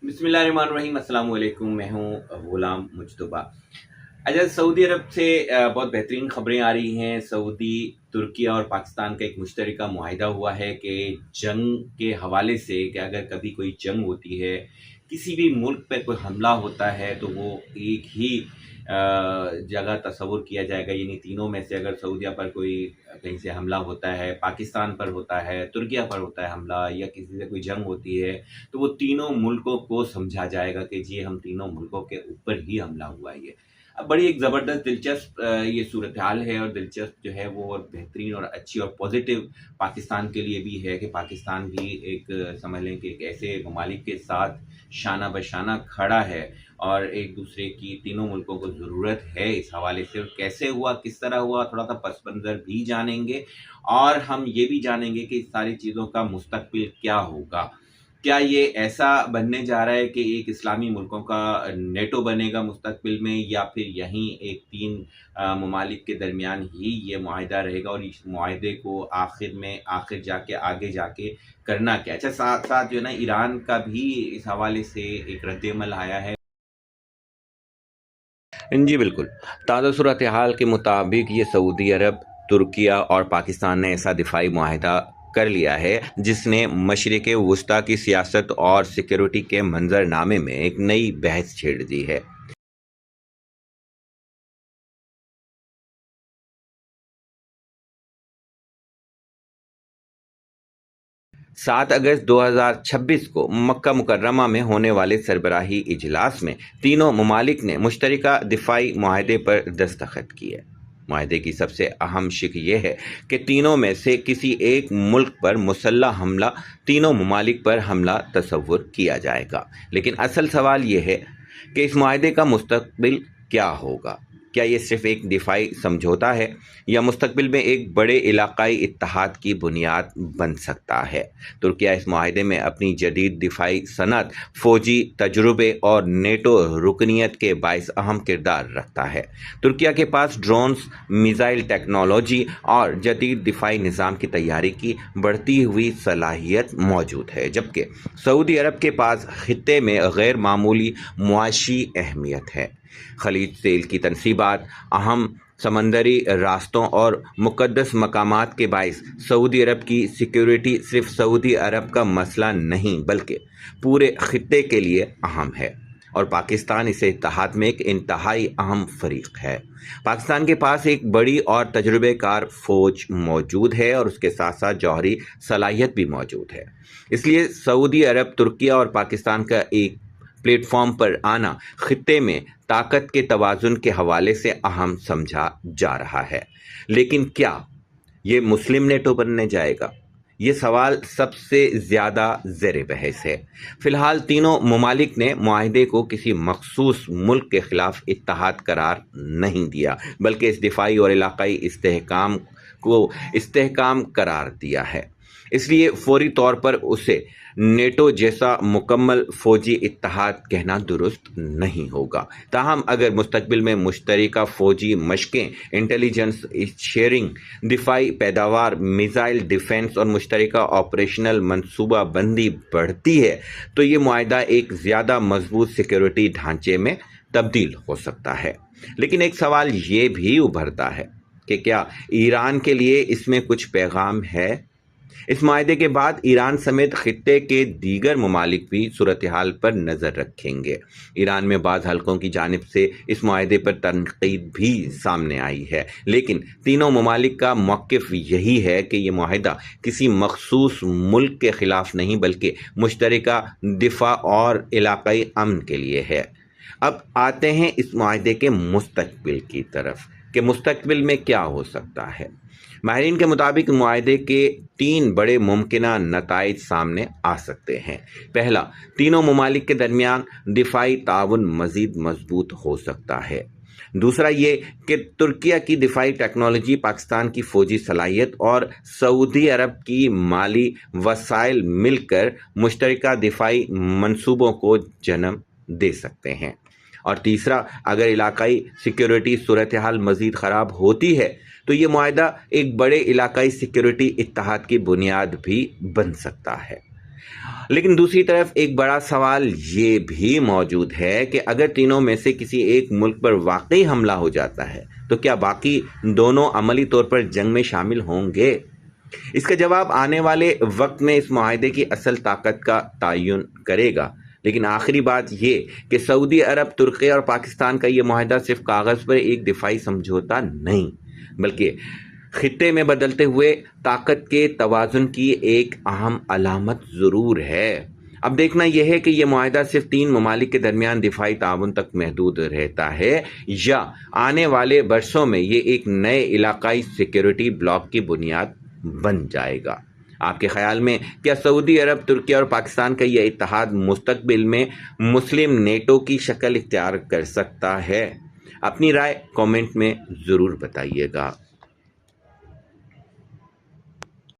बिस्मिल्लाहिर्रहमानिर्रहीम। अस्सलाम वालेकुम। मैं हूँ गुलाम मुज्तबा। अच्छा, सऊदी अरब से बहुत बेहतरीन खबरें आ रही हैं। सऊदी, तुर्की और पाकिस्तान का एक मुश्तरका मुआहिदा हुआ है कि जंग के हवाले से, कि अगर कभी कोई जंग होती है, किसी भी मुल्क पर कोई हमला होता है, तो वो एक ही जगह तस्वुर किया जाएगा। यानी तीनों में से अगर सऊदीया पर कोई कहीं से हमला होता है, पाकिस्तान पर होता है, तुर्किया पर होता है हमला, या किसी से कोई जंग होती है, तो वो तीनों मुल्कों को समझा जाएगा कि जी हम तीनों मुल्कों के ऊपर ही हमला हुआ है। ये अब बड़ी एक ज़बरदस्त दिलचस्प ये सूरत हाल है, और दिलचस्प जो है वो और बेहतरीन और अच्छी और पॉजिटिव पाकिस्तान के लिए भी है कि पाकिस्तान भी एक समझ लें कि एक ऐसे ममालिक के साथ शाना बशाना खड़ा है, और एक दूसरे की तीनों मुल्कों को ज़रूरत है। इस हवाले से कैसे हुआ, किस तरह हुआ, थोड़ा सा पस मंज़र भी जानेंगे, और हम ये भी जानेंगे कि इस सारी चीज़ों का मुस्तक़बिल क्या होगा। क्या ये ऐसा बनने जा रहा है कि एक इस्लामी मुल्कों का नेटो बनेगा मुस्तक़बिल में, या फिर यहीं एक तीन ममालिक के दरमियान ही ये मुआहिदा रहेगा, और इस मुआहिदे को आखिर जाके आगे जाके करना क्या। अच्छा, साथ साथ जो है ना, ईरान का भी इस हवाले से एक रद्द-ए-अमल आया है। जी बिल्कुल। ताज़ा सूरत हाल के मुताबिक ये सऊदी अरब, तुर्किया और पाकिस्तान ने ऐसा दिफाई मुआहिदा कर लिया है जिसने मशरिक़ वुस्ता की सियासत और सिक्योरिटी के मंजरनामे में एक नई बहस छेड़ दी है। 7 अगस्त 2026 को मक्का मुकर्रमा में होने वाले सरबराही इजलास में तीनों ममालिक ने मुश्तरका दिफाई मुआहदे पर दस्तखत किए। मुआहदे की सबसे अहम शिक यह है कि तीनों में से किसी एक मुल्क पर मुसल्लह हमला, तीनों ममालिक पर हमला तस्वुर किया जाएगा। लेकिन असल सवाल यह है कि इस मुआहदे का मुस्तक़बिल क्या होगा। क्या ये सिर्फ एक दिफाई समझौता है, या मुस्तक़बिल में एक बड़े इलाकाई इत्तेहाद की बुनियाद बन सकता है। तुर्किया इस मुआहदे में अपनी जदीद दिफाई सनत, फ़ौजी तजुर्बे और नेटो रुकनीत के बाइस अहम किरदार रखता है। तुर्किया के पास ड्रोन्स, मिसाइल टेक्नोलॉजी और जदीद दिफाई निज़ाम की तैयारी की बढ़ती हुई सलाहियत मौजूद है, जबकि सऊदी अरब के पास खित्ते में गैर मामूली मुआशी अहमियत है। खलीज तेल की तनसीबात, अहम समंदरी रास्तों और मुक़द्दस मकामात के बाइस सऊदी अरब की सिक्योरिटी सिर्फ सऊदी अरब का मसला नहीं बल्कि पूरे खित्ते के लिए अहम है, और पाकिस्तान इस इत्तेहाद में एक इंतहाई अहम फरीक है। पाकिस्तान के पास एक बड़ी और तजुर्बेकार फ़ौज मौजूद है, और उसके साथ साथ जौहरी सलाहियत भी मौजूद है। इसलिए सऊदी अरब, तुर्किया और पाकिस्तान का एक प्लेटफॉर्म पर आना खित्ते में ताकत के तवाज़ुन के हवाले से अहम समझा जा रहा है। लेकिन क्या ये मुस्लिम नेटो बनने जाएगा? ये सवाल सबसे ज़्यादा ज़ेर बहस है। फ़िलहाल तीनों ममालिक ने मुआहिदे को किसी मखसूस मुल्क के ख़िलाफ़ इत्तेहाद करार नहीं दिया, बल्कि इस दिफाई और इलाकाई इस्तेहकाम करार दिया है। इसलिए फौरी तौर पर उसे नेटो जैसा मुकम्मल फ़ौजी इत्तेहाद कहना दुरुस्त नहीं होगा। ताहम अगर मुस्तक़बिल में मुश्तरका फ़ौजी मशक़ें, इंटेलिजेंस शेयरिंग, दिफाई पैदावार, मिसाइल डिफेंस और मुश्तरका ऑपरेशनल मनसूबा बंदी बढ़ती है, तो ये मुआहिदा एक ज़्यादा मजबूत सिक्योरिटी ढांचे में तब्दील हो सकता है। लेकिन एक सवाल ये भी उभरता है कि क्या ईरान के लिए इसमें कुछ पैगाम है? इस मुआहदे के बाद ईरान समेत खित्ते के दीगर ममालिक भी सूरत हाल पर नज़र रखेंगे। ईरान में बाज़ हलकों की जानिब से इस मुआहदे पर तनकीद भी सामने आई है, लेकिन तीनों ममालिक का मौक़िफ़ यही है कि यह मुआहदा किसी मखसूस मुल्क के ख़िलाफ़ नहीं बल्कि मुश्तरका दिफा और इलाकाई अमन के लिए है। अब आते हैं इस मुआहदे के मुस्तक़बिल की तरफ कि मुस्तक़बिल में क्या हो सकता है। माहिरीन के मुताबिक मुआहदे के 3 बड़े मुमकिना नताइज सामने आ सकते हैं। पहला, तीनों ममालिक के दरमियान दिफाई ताउन मज़ीद मजबूत हो सकता है। दूसरा ये कि तुर्किया की दिफाई टेक्नोलॉजी, पाकिस्तान की फ़ौजी सलाहियत और सऊदी अरब की माली वसाइल मिलकर मुश्तरका दिफाई मंसूबों को जन्म दे सकते हैं। और तीसरा, अगर इलाकाई सिक्योरिटी सूरत हाल मज़ीद ख़राब होती है, तो ये मुआहदा एक बड़े इलाकाई सिक्योरिटी इत्तेहाद की बुनियाद भी बन सकता है। لیکن دوسری طرف ایک بڑا سوال یہ بھی موجود ہے کہ اگر تینوں میں سے کسی ایک ملک پر واقعی حملہ ہو جاتا ہے تو کیا باقی دونوں عملی طور پر جنگ میں شامل ہوں گے؟ اس کا جواب آنے والے وقت میں اس معاہدے کی اصل طاقت کا تعین کرے گا، لیکن آخری بات یہ کہ سعودی عرب، ترکی اور پاکستان کا یہ معاہدہ صرف کاغذ پر ایک دفاعی سمجھوتا نہیں، بلکہ خطے میں بدلتے ہوئے طاقت کے توازن کی ایک اہم علامت ضرور ہے۔ اب دیکھنا یہ ہے کہ یہ معاہدہ صرف تین ممالک کے درمیان دفاعی تعاون تک محدود رہتا ہے یا آنے والے برسوں میں یہ ایک نئے علاقائی سیکیورٹی بلاک کی بنیاد بن جائے گا۔ آپ کے خیال میں کیا سعودی عرب، ترکی اور پاکستان کا یہ اتحاد مستقبل میں مسلم نیٹو کی شکل اختیار کر سکتا ہے؟ اپنی رائے کامنٹ میں ضرور بتائیے گا۔